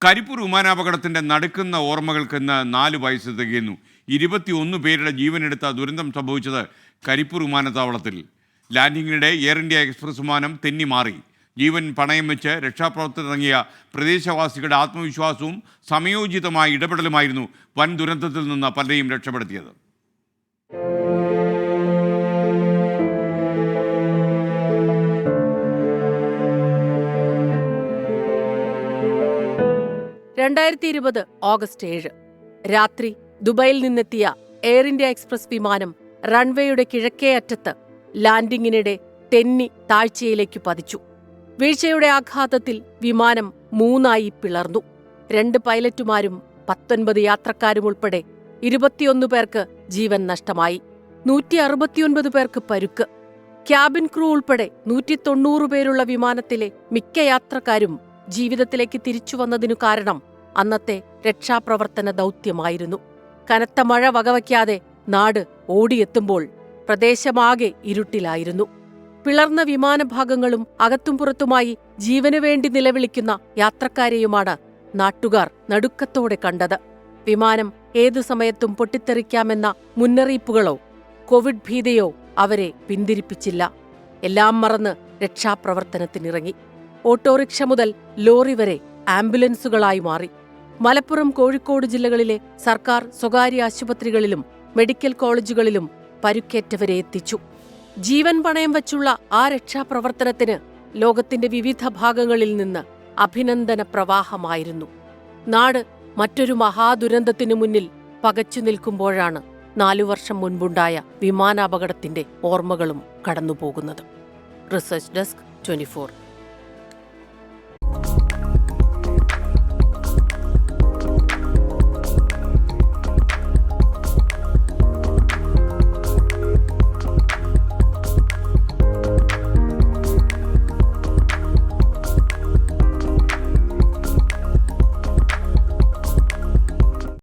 കരിപ്പൂർ വിമാനാപകടത്തിന്റെ നടുക്കുന്ന ഓർമ്മകൾക്കിന്ന് 4 വയസ്സ് തികയുന്നു. 21 പേരുടെ ജീവനെടുത്ത ദുരന്തം സംഭവിച്ചത് കരിപ്പൂർ വിമാനത്താവളത്തിൽ. ലാൻഡിങ്ങിനിടെ എയർ ഇന്ത്യ എക്സ്പ്രസ് വിമാനം തെന്നി മാറി. ജീവൻ പണയം വെച്ച് രക്ഷാപ്രവർത്തനത്തിനിറങ്ങിയ പ്രദേശവാസികളുടെ ആത്മവിശ്വാസവും സമയോചിതമായ ഇടപെടലുമായിരുന്നു വൻ ദുരന്തത്തിൽ നിന്ന് പലരെയും രക്ഷപ്പെടുത്തിയത്. ഓഗസ്റ്റ് 7 രാത്രി ദുബൈയിൽ നിന്നെത്തിയ എയർ ഇന്ത്യ എക്സ്പ്രസ് വിമാനം റൺവേയുടെ കിഴക്കേ അറ്റത്ത് ലാൻഡിങ്ങിനിടെ തെന്നി താഴ്ചയിലേക്ക് പതിച്ചു. വീഴ്ചയുടെ ആഘാതത്തിൽ വിമാനം 3 പിളർന്നു. 2 പൈലറ്റുമാരും 19 യാത്രക്കാരും ഉൾപ്പെടെ 21 പേർക്ക് ജീവൻ നഷ്ടമായി. 169 പേർക്ക് പരുക്ക്. ക്യാബിൻ ക്രൂ ഉൾപ്പെടെ 190 പേരുള്ള വിമാനത്തിലെ മിക്ക യാത്രക്കാരും ജീവിതത്തിലേക്ക് തിരിച്ചുവന്നതിനു കാരണം അന്നത്തെ രക്ഷാപ്രവർത്തന ദൗത്യമായിരുന്നു. കനത്ത മഴ വകവയ്ക്കാതെ നാട് ഓടിയെത്തുമ്പോൾ പ്രദേശമാകെ ഇരുട്ടിലായിരുന്നു. പിളർന്ന വിമാനഭാഗങ്ങളും അകത്തും പുറത്തുമായി ജീവനു വേണ്ടി നിലവിളിക്കുന്ന യാത്രക്കാരെയുമാണ് നാട്ടുകാർ നടുക്കത്തോടെ കണ്ടത്. വിമാനം ഏതു സമയത്തും പൊട്ടിത്തെറിക്കാമെന്ന മുന്നറിയിപ്പുകളോ കോവിഡ് ഭീതിയോ അവരെ പിന്തിരിപ്പിച്ചില്ല. എല്ലാം മറന്ന് രക്ഷാപ്രവർത്തനത്തിനിറങ്ങി. ഓട്ടോറിക്ഷ മുതൽ ലോറി വരെ ആംബുലൻസുകളായി മാറി. മലപ്പുറം, കോഴിക്കോട് ജില്ലകളിലെ സർക്കാർ സ്വകാര്യ ആശുപത്രികളിലും മെഡിക്കൽ കോളേജുകളിലും പരുക്കേറ്റവരെ എത്തിച്ചു. ജീവൻ പണയം വച്ചുള്ള ആ രക്ഷാപ്രവർത്തനത്തിന് ലോകത്തിന്റെ വിവിധ ഭാഗങ്ങളിൽ നിന്ന് അഭിനന്ദന പ്രവാഹമായിരുന്നു. നാട് മറ്റൊരു മഹാദുരന്തത്തിനു മുന്നിൽ പകച്ചു നിൽക്കുമ്പോഴാണ് 4 വർഷം മുൻപുണ്ടായ വിമാനാപകടത്തിന്റെ ഓർമ്മകളും കടന്നുപോകുന്നത്. Research desk 24.